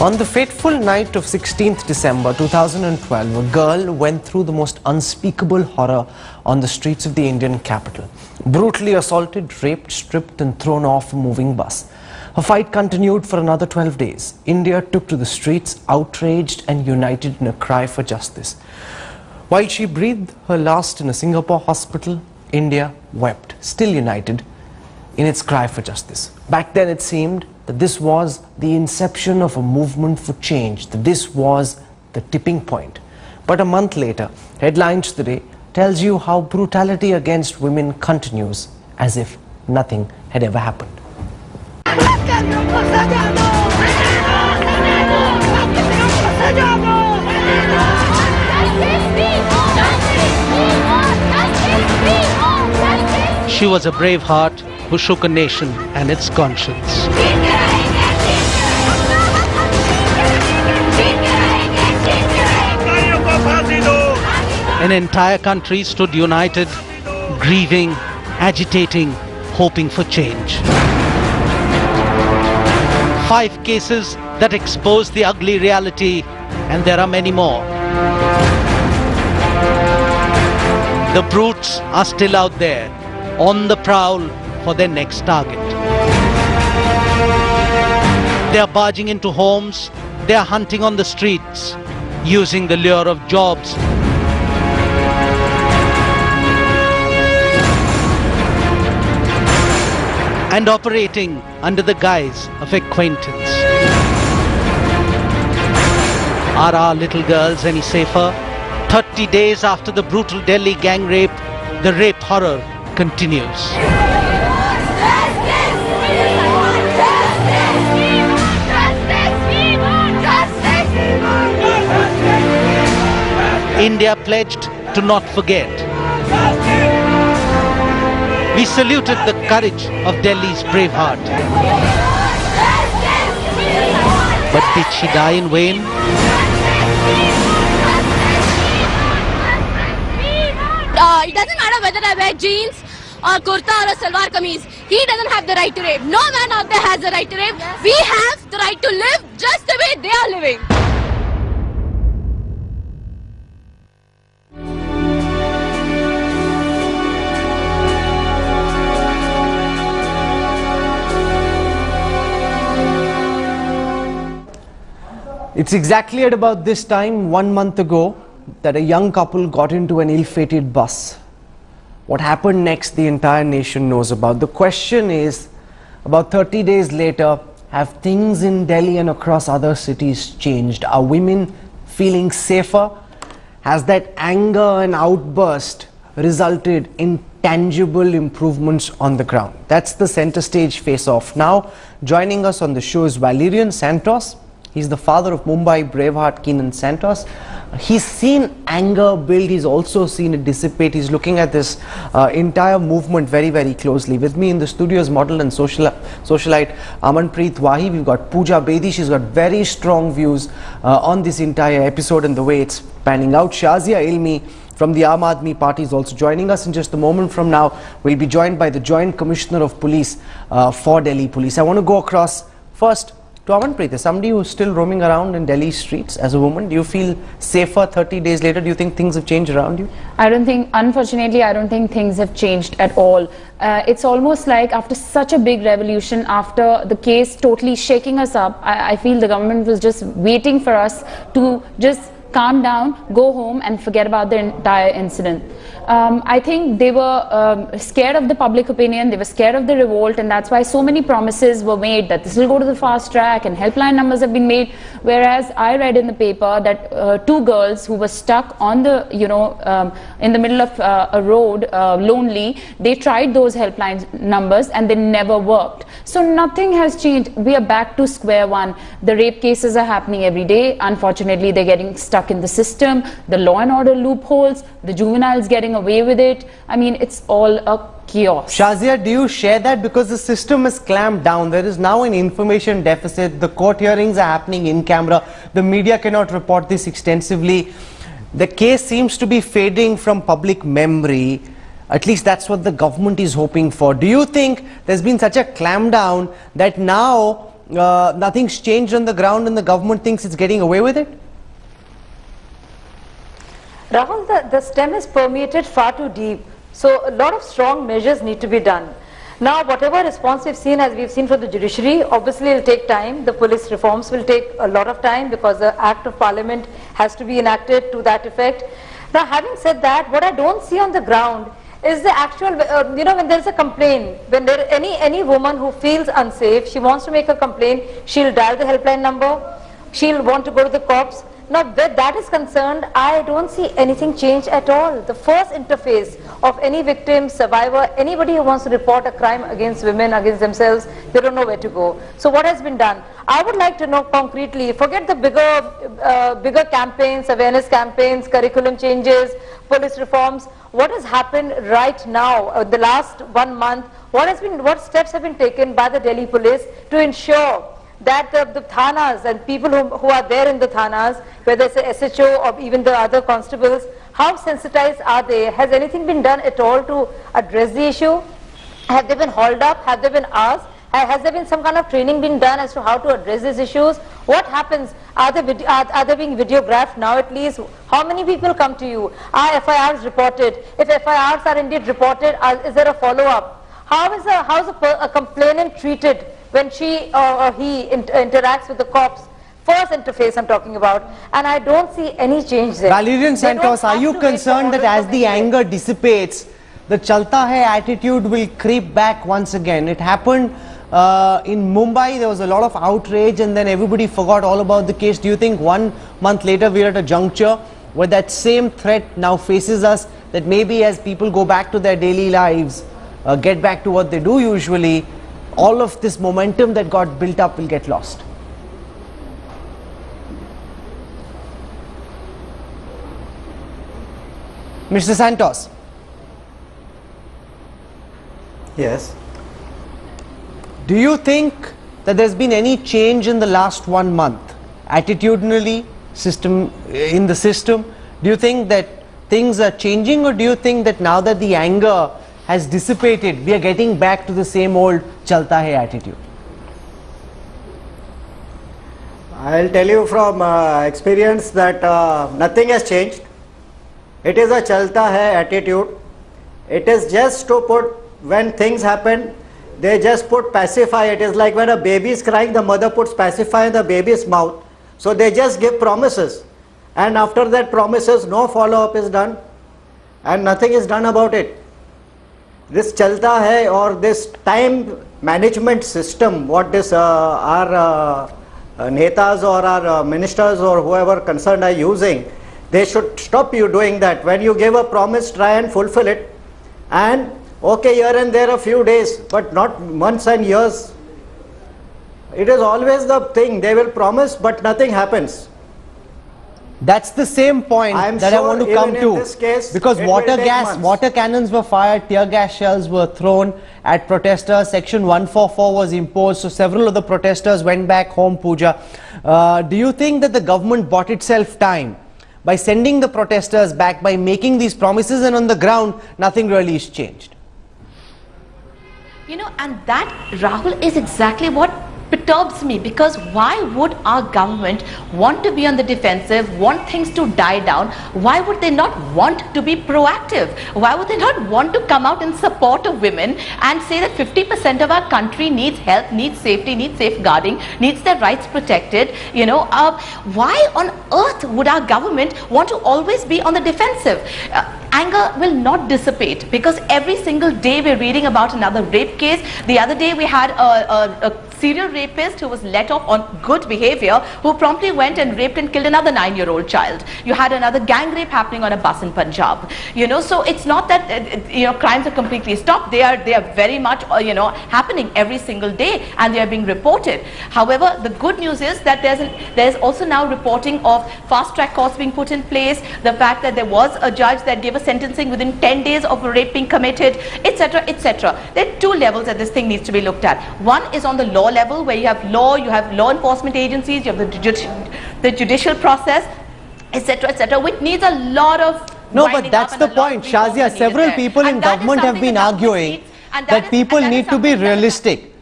On the fateful night of 16th December 2012, a girl went through the most unspeakable horror on the streets of the Indian capital. Brutally assaulted, raped, stripped and thrown off a moving bus. Her fight continued for another 12 days. India took to the streets, outraged and united in a cry for justice. While she breathed her last in a Singapore hospital, India wept, still united in its cry for justice. Back then it seemed that this was the inception of a movement for change, that this was the tipping point. But a month later, Headlines Today tells you how brutality against women continues as if nothing had ever happened. She was a brave heart who shook a nation and its conscience. An entire country stood united, grieving, agitating, hoping for change. 5 cases that expose the ugly reality, and there are many more. The brutes are still out there, on the prowl for their next target. They are barging into homes, they are hunting on the streets, using the lure of jobs, and operating under the guise of acquaintance. Are our little girls any safer? 30 days after the brutal Delhi gang rape, the rape horror continues. India pledged to not forget. We saluted the courage of Delhi's brave heart. But did she die in vain? It doesn't matter whether I wear jeans or kurta or a salwar kameez. He doesn't have the right to rape. No man out there has the right to rape. We have the right to live just the way they are living. It's exactly at about this time, 1 month ago, that a young couple got into an ill-fated bus. What happened next, the entire nation knows about. The question is, about 30 days later, have things in Delhi and across other cities changed? Are women feeling safer? Has that anger and outburst resulted in tangible improvements on the ground? That's the center stage face-off. Now, joining us on the show is Valerian Santos. He's the father of Mumbai braveheart Keenan Santos. He's seen anger build, he's also seen it dissipate. He's looking at this entire movement very, very closely. With me in the studio is model and socialite Amanpreet Wahi. We've got Pooja Bedi. She's got very strong views on this entire episode and the way it's panning out. Shazia Ilmi from the Aam Aadmi Party is also joining us. In just a moment from now, we'll be joined by the Joint Commissioner of Police for Delhi Police. I want to go across first to Amanpreet, somebody who's still roaming around in Delhi streets as a woman. Do you feel safer 30 days later? Do you think things have changed around you? I don't think, unfortunately, I don't think things have changed at all. It's almost like after such a big revolution, after the case totally shaking us up, I feel the government was just waiting for us to just calm down, go home and forget about the entire incident. I think they were scared of the public opinion, they were scared of the revolt, and that's why so many promises were made that this will go to the fast track and helpline numbers have been made. Whereas I read in the paper that 2 girls who were stuck on the, in the middle of a road, lonely, they tried those helpline numbers and they never worked. So nothing has changed. We are back to square one. The rape cases are happening every day. Unfortunately, they're getting stuck in the system, the law and order loopholes, the juveniles getting away with it. I mean, it's all a chaos. Shazia, do you share that? Because the system is clamped down. There is now an information deficit. The court hearings are happening in camera. The media cannot report this extensively. The case seems to be fading from public memory. At least that's what the government is hoping for. Do you think there's been such a clampdown that now nothing's changed on the ground and the government thinks it's getting away with it? Rahul, the stem is permeated far too deep. So a lot of strong measures need to be done. Now, whatever response we've seen, as we've seen from the judiciary, obviously it will take time. The police reforms will take a lot of time because the Act of Parliament has to be enacted to that effect. Now, having said that, what I don't see on the ground is the actual, when there's a complaint, when there any woman who feels unsafe, she wants to make a complaint, she'll dial the helpline number, she'll want to go to the cops. Now, where that is concerned, I don't see anything change at all. The first interface of any victim, survivor, anybody who wants to report a crime against women, against themselves, they don't know where to go. So what has been done? I would like to know concretely, forget the bigger campaigns, awareness campaigns, curriculum changes, police reforms. What has happened right now, the last 1 month, what steps have been taken by the Delhi police to ensure that the thanas and people who are there in the thanas, whether it's a SHO or even the other constables, how sensitized are they? Has anything been done at all to address the issue? Have they been hauled up? Have they been asked? Has there been some kind of training being done as to how to address these issues? What happens? Are they being videographed now at least? How many people come to you? Are FIRs reported? If FIRs are indeed reported, is there a follow-up? How is a complainant treated when she or he interacts with the cops? First interface I'm talking about, and I don't see any change there. Valerian Santos, are you concerned that as the anger dissipates, the Chalta Hai attitude will creep back once again? It happened in Mumbai, there was a lot of outrage and then everybody forgot all about the case. Do you think 1 month later we're at a juncture where that same threat now faces us, that maybe as people go back to their daily lives, get back to what they do usually, all of this momentum that got built up will get lost? Mr. Santos. Yes. Do you think that there's been any change in the last 1 month, attitudinally, in the system? Do you think that things are changing, or do you think that now that the anger has dissipated, we are getting back to the same old Chalta Hai attitude? I'll tell you from experience that nothing has changed. It is a Chalta Hai attitude. It is just to put, when things happen, they just put pacify. It is like when a baby is crying, the mother puts pacify in the baby's mouth. So they just give promises. And after that promises, no follow-up is done. And nothing is done about it. This Chalta Hai or this time management system, what this our netas or our ministers or whoever concerned are using, they should stop you doing that. When you give a promise, try and fulfill it. And okay, here and there a few days, but not months and years. It is always the thing, they will promise but nothing happens. That's the same point that I want to come to, because water cannons were fired, tear gas shells were thrown at protesters, Section 144 was imposed, so several of the protesters went back home, Pooja. Do you think that the government bought itself time by sending the protesters back, by making these promises, and on the ground nothing really is changed? You know, and that, Rahul, is exactly what perturbs me, because why would our government want to be on the defensive, want things to die down? Why would they not want to be proactive? Why would they not want to come out in support of women and say that 50% of our country needs help, needs safety, needs safeguarding, needs their rights protected? You know, why on earth would our government want to always be on the defensive? Anger will not dissipate, because every single day we're reading about another rape case. The other day we had a serial rapist who was let off on good behavior, who promptly went and raped and killed another 9-year-old child. You had another gang rape happening on a bus in Punjab. You know, so it's not that crimes are completely stopped. They are very much happening every single day, and they are being reported. However, the good news is that there's also now reporting of fast track courts being put in place, the fact that there was a judge that gave a sentencing within 10 days of a rape being committed, etc., etc. There are two levels that this thing needs to be looked at. One is on the law level, where you have law enforcement agencies, you have the judicial process, etc., which needs a lot of... No, but that's the point, Shazia. Several people in government have been arguing that people need to be realistic.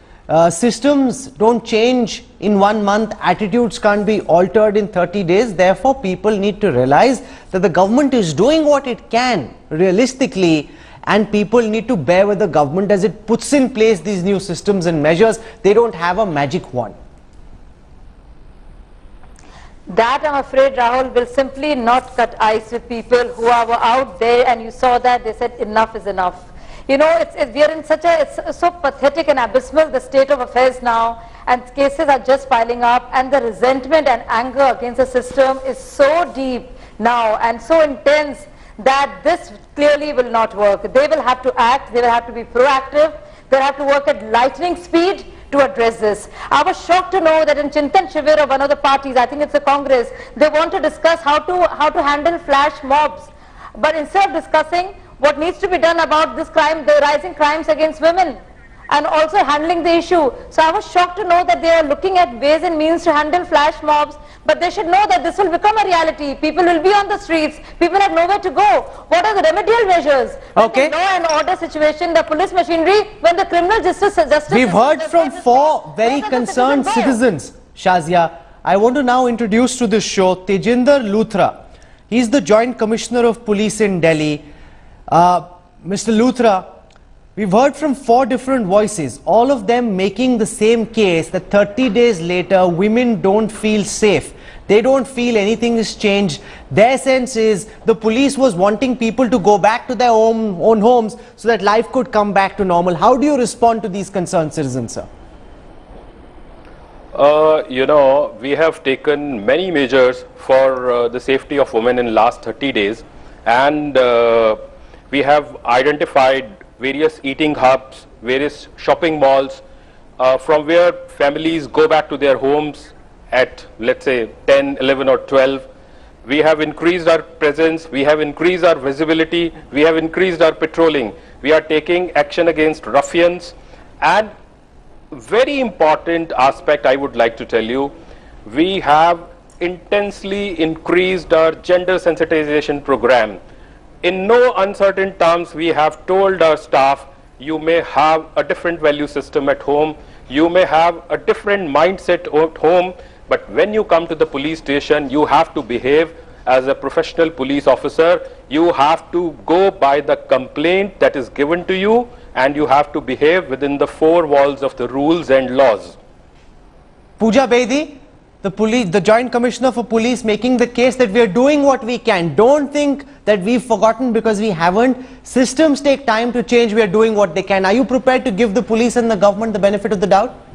systems don't change in 1 month, attitudes can't be altered in 30 days. Therefore, people need to realize that the government is doing what it can realistically, and people need to bear with the government as it puts in place these new systems and measures. They don't have a magic wand. That, I'm afraid, Rahul, will simply not cut ice with people who are out there, and you saw that they said enough is enough. You know, we are in such a, it's so pathetic and abysmal, the state of affairs now, and cases are just piling up, and the resentment and anger against the system is so deep now and so intense that this clearly will not work. They will have to act, they will have to be proactive, they'll have to work at lightning speed to address this. I was shocked to know that in Chintan Shivir of one of the parties, I think it's the Congress, they want to discuss how to handle flash mobs. But instead of discussing what needs to be done about this crime, the rising crimes against women, and also handling the issue. So I was shocked to know that they are looking at ways and means to handle flash mobs, but they should know that this will become a reality. People will be on the streets, people have nowhere to go. What are the remedial measures? Okay. The law and order situation, the police machinery, when the criminal justice We've heard from 4 very concerned citizens, Shazia. I want to now introduce to this show Tajender Luthra. He's the Joint Commissioner of Police in Delhi. Mr. Luthra, we've heard from 4 different voices, all of them making the same case that 30 days later women don't feel safe. They don't feel anything has changed. Their sense is the police was wanting people to go back to their own homes so that life could come back to normal. How do you respond to these concerned citizens, sir? You know, we have taken many measures for the safety of women in last 30 days, and we have identified various eating hubs, various shopping malls, from where families go back to their homes at, let's say, 10, 11 or 12. We have increased our presence, we have increased our visibility, we have increased our patrolling. We are taking action against ruffians, and very important aspect I would like to tell you, we have intensely increased our gender sensitization program. In no uncertain terms, we have told our staff, you may have a different value system at home, you may have a different mindset at home, but when you come to the police station, you have to behave as a professional police officer. You have to go by the complaint that is given to you, and you have to behave within the 4 walls of the rules and laws. Pooja Bedi, the Joint Commissioner for Police, making the case that we are doing what we can. Don't think that we've forgotten, because we haven't. Systems take time to change. We are doing what they can. Are you prepared to give the police and the government the benefit of the doubt?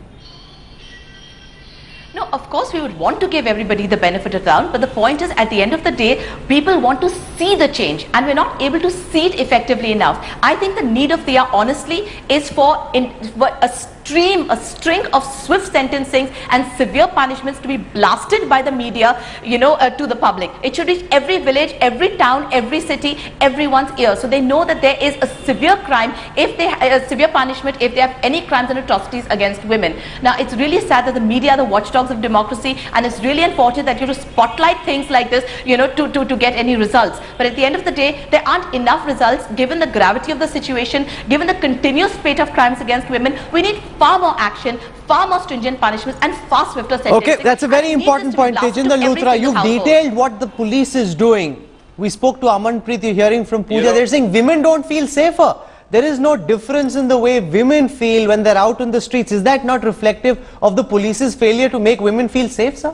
No, of course we would want to give everybody the benefit of the doubt, but the point is, at the end of the day, people want to see the change, and we're not able to see it effectively enough. I think the need of the hour, honestly, is for a string of swift sentencing and severe punishments to be blasted by the media, you know, to the public. It should reach every village, every town, every city, everyone's ear, so they know that there is a severe crime, if they a severe punishment if they have any crimes and atrocities against women. Now, it's really sad that the media are the watchdogs of democracy, and it's really unfortunate that you have to spotlight things like this, you know, to get any results. But at the end of the day, there aren't enough results given the gravity of the situation, given the continuous spate of crimes against women. We need far more action, far more stringent punishments, and far swifter sentencing. Okay, that's a very important point. Tajender Luthra, you've detailed what the police is doing. We spoke to Amanpreet, you're hearing from Pooja. They're saying women don't feel safer. There is no difference in the way women feel when they're out on the streets. Is that not reflective of the police's failure to make women feel safe, sir?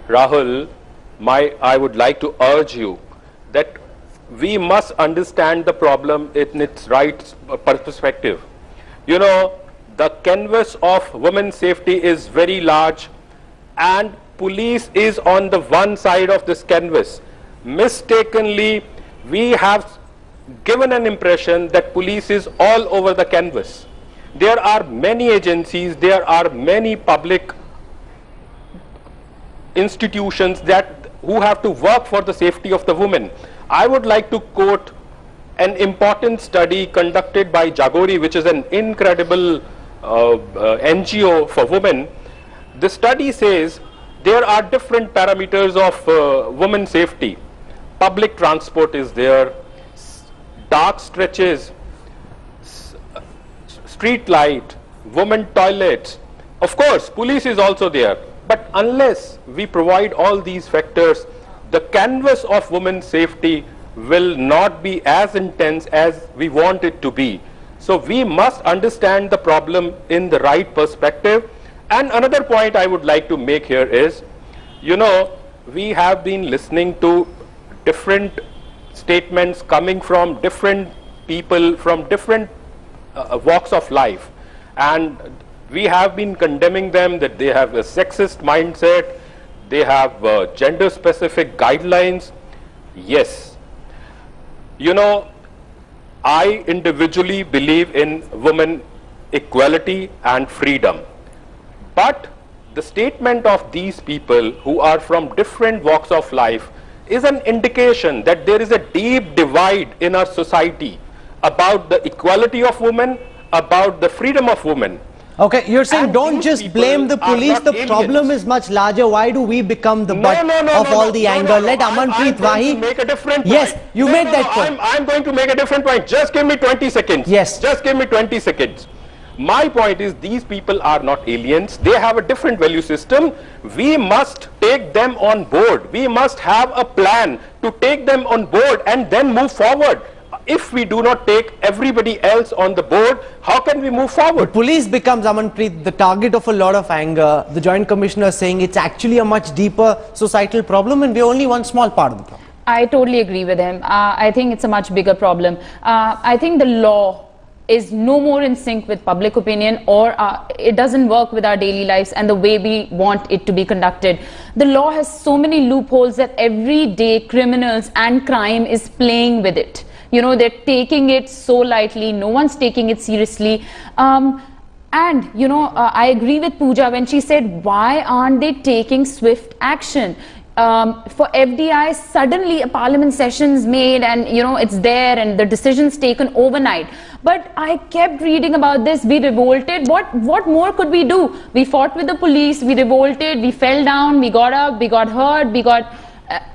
Rahul, I would like to urge you that we must understand the problem in its right perspective. You know, the canvas of women's safety is very large, and police is on the one side of this canvas. Mistakenly, we have given an impression that police is all over the canvas. There are many agencies, there are many public institutions who have to work for the safety of the women. I would like to quote an important study conducted by Jagori, which is an incredible NGO for women. The study says there are different parameters of women's safety. Public transport is there, dark stretches, street light, women toilets. Of course, police is also there. But unless we provide all these factors, the canvas of women's safety will not be as intense as we want it to be. So we must understand the problem in the right perspective. And another point I would like to make here is, you know, we have been listening to different statements coming from different people from different walks of life, and we have been condemning them that they have a sexist mindset, they have gender specific guidelines. Yes, you know, I individually believe in women equality and freedom, but the statement of these people who are from different walks of life is an indication that there is a deep divide in our society about the equality of women, about the freedom of women. Okay, you're saying And don't these just people blame the are police, not the aliens. problem is much larger. Why do we become the butt of all the anger? Let Amanpreet Wahi... make a different Yes, point. you made that point. I'm going to make a different point. Just give me 20 seconds. Yes. Just give me 20 seconds. My point is these people are not aliens. They have a different value system. We must take them on board. We must have a plan to take them on board and then move forward. If we do not take everybody else on the board, how can we move forward? Police becomes, Amanpreet, the target of a lot of anger. The Joint Commissioner is saying it's actually a much deeper societal problem and we're only one small part of the problem. I totally agree with him. I think it's a much bigger problem. I think the law is no more in sync with public opinion, or it doesn't work with our daily lives and the way we want it to be conducted. The law has so many loopholes that every day criminals and crime is playing with it. You know, they're taking it so lightly, no one's taking it seriously. And, you know, I agree with Pooja when she said, why aren't they taking swift action? For FDI, suddenly a parliament session is made and, you know, it's there and the decision's taken overnight. But I kept reading about this. We revolted. What more could we do? We fought with the police. We revolted. We fell down. We got up. We got hurt. We got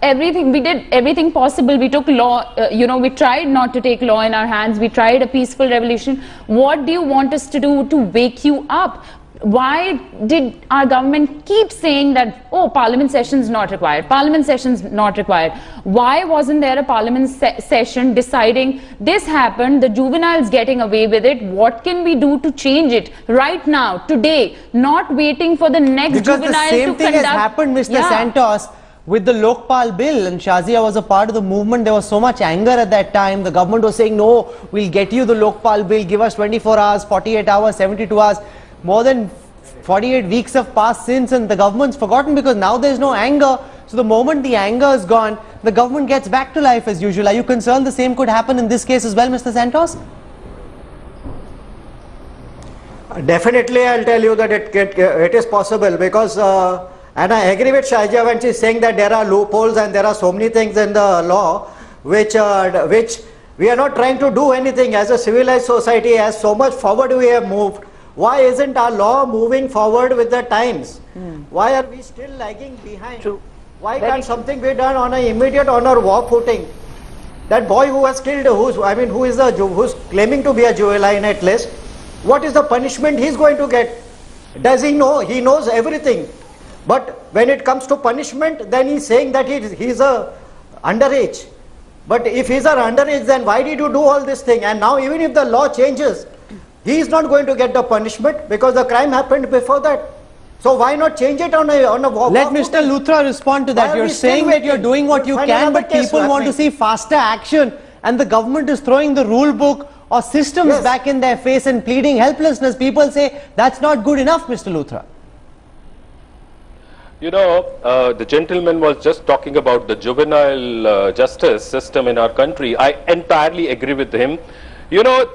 everything. We did everything possible. We took law, you know, we tried not to take law in our hands. We tried a peaceful revolution. What do you want us to do to wake you up? Why did our government keep saying that, oh, parliament sessions not required, parliament sessions not required? Why wasn't there a parliament session deciding this happened, the juveniles getting away with it, what can we do to change it right now, today, not waiting for the next because juvenile the same to thing conduct. has happened, Mr. Santos, with the Lokpal bill, and Shazia was a part of the movement. There was so much anger at that time. The government was saying, no, we'll get you the Lokpal bill, give us 24 hours, 48 hours, 72 hours. More than 48 weeks have passed since and the government's forgotten because now there's no anger. So the moment the anger is gone, the government gets back to life as usual. Are you concerned the same could happen in this case as well, Mr. Santos? Definitely, I'll tell you that it is possible because, and I agree with Shahija when she's saying that there are loopholes and there are so many things in the law which we are not trying to do anything as a civilized society. As so much forward we have moved, why isn't our law moving forward with the times? Why are we still lagging behind? True. Why can't something be done on an immediate on our war footing? That boy who was killed, who's claiming to be a juvenile at least, what is the punishment he's going to get? Does he know? He knows everything. But when it comes to punishment, then he's saying that he's a underage. But if he's an underage, then why did you do all this thing? And now even if the law changes, he is not going to get the punishment because the crime happened before that. So why not change it on a war? Let Mr. Luthra respond to that. You're saying that you're doing what you can, but people want to see faster action and the government is throwing the rule book or systems back in their face and pleading helplessness. People say that's not good enough, Mr. Luthra. You know, the gentleman was just talking about the juvenile justice system in our country. I entirely agree with him. You know,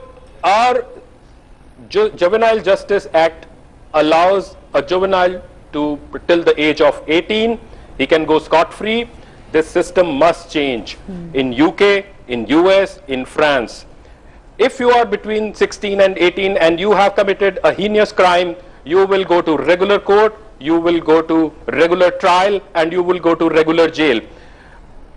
our Juvenile Justice Act allows a juvenile to till the age of 18, he can go scot-free. This system must change in UK, in US, in France. If you are between 16 and 18 and you have committed a heinous crime, you will go to regular court, you will go to regular trial, and you will go to regular jail.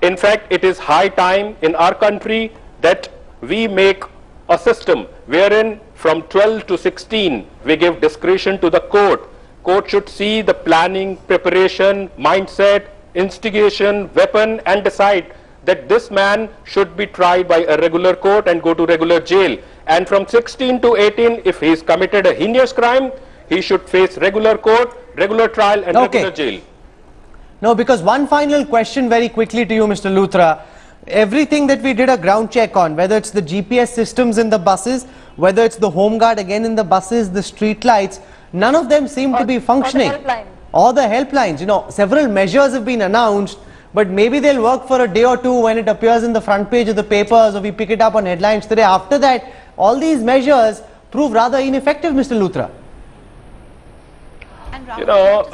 In fact, it is high time in our country that we make a system wherein from 12 to 16, we give discretion to the court. Court should see the planning, preparation, mindset, instigation, weapon, and decide that this man should be tried by a regular court and go to regular jail. And from 16 to 18, if he's committed a heinous crime, he should face regular court, regular trial, and regular jail. No, because one final question very quickly to you, Mr. Luthra. Everything that we did a ground check on, whether it's the GPS systems in the buses, whether it's the home guard again in the buses, the street lights, none of them seem to be functioning. Or the helplines. You know, several measures have been announced, but maybe they'll work for a day or two when it appears in the front page of the papers or we pick it up on headlines today. After that, all these measures prove rather ineffective, Mr. Luthra. You know,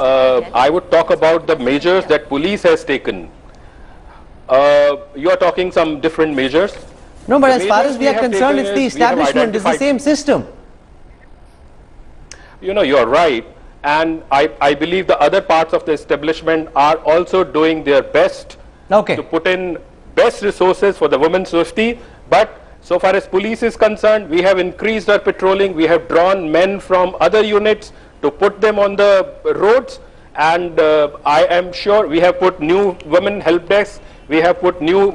I would talk about the measures that police has taken. You are talking some different measures. No, but as far as we are concerned, it's the establishment, it's the same system. You know, you are right. And I believe the other parts of the establishment are also doing their best to put in best resources for the women's safety. But so far as police is concerned, we have increased our patrolling. We have drawn men from other units to put them on the roads. And I am sure we have put new women help desks. We have put new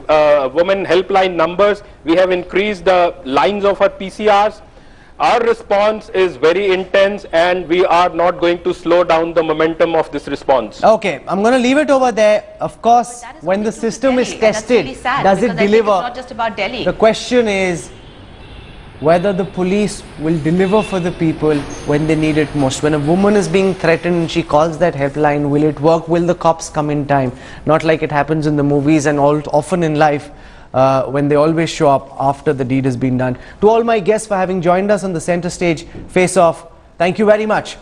women helpline numbers. We have increased the lines of our PCRs. Our response is very intense and we are not going to slow down the momentum of this response. Okay, I'm going to leave it over there. Of course, when the system is tested, really does it deliver? It's not just about Delhi. The question is whether the police will deliver for the people when they need it most. When a woman is being threatened and she calls that helpline, will it work? Will the cops come in time? Not like it happens in the movies and often in life. When they always show up after the deed has been done. To all my guests for having joined us on the center stage face-off, thank you very much.